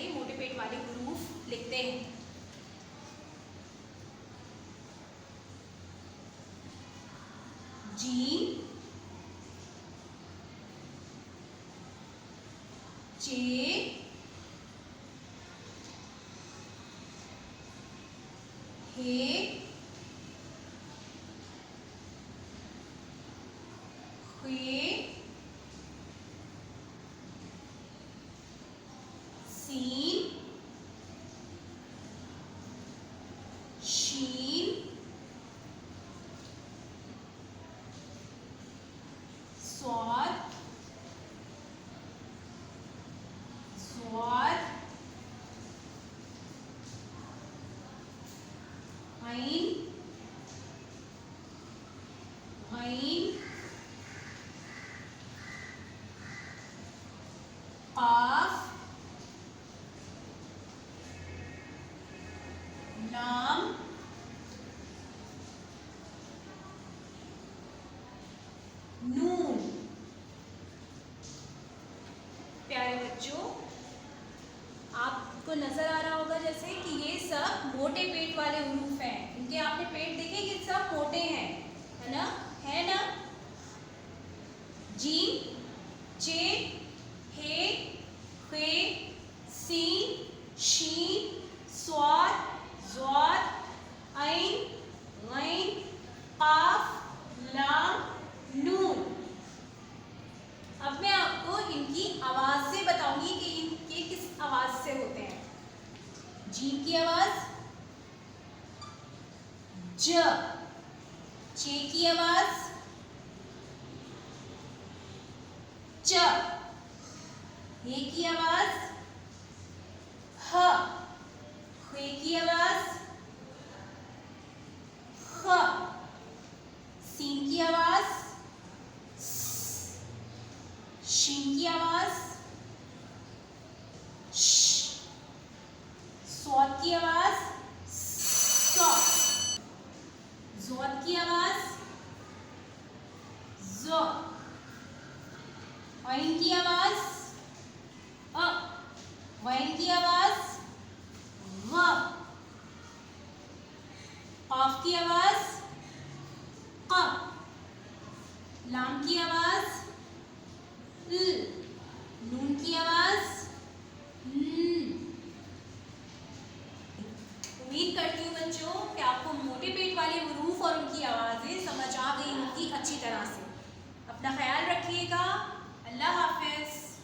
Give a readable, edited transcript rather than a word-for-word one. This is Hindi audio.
पहले मोटे पेट वाले हरूफ लिखते हैं। जीम, जे, हे, खे, सीन, शीन, स्वाद, स्वाद, ऐन, ऐन, काफ, लाम, नून। प्यारे बच्चों, आपको नजर आ रहा होगा जैसे कि ये सब मोटे पेट वाले हरूफ हैं। इनके आपने पेट देखे कि सब मोटे हैं, है ना? है ना? जीम, जे, हे, खे, सीन, शीन, स्वाद, ज़्वाद, ऐन, गैन, काफ, लाम, नून। अब मैं आपको इनकी आवाज से बताऊंगी कि इनके किस आवाज से होते हैं। जीम की आवाज ज, जे की आवाज च, हे की आवाज ह, खे की आवाज ख, सीन की आवाज स, शीन की आवाज श, स्वाद की आवाज स, ज़्वाद की आवाज ज़, ऐन की आवाज अ, गैन की आवाज ग, काफ की आवाज क, लाम की आवाज ल, नून की आवाज न। उम्मीद करती हूँ बच्चों कि आपको मोटे पेट वाले हरूफ और उनकी आवाजें समझ आ गई होंगी अच्छी तरह से। अपना ख्याल रखिएगा। अल्लाह हाफिज।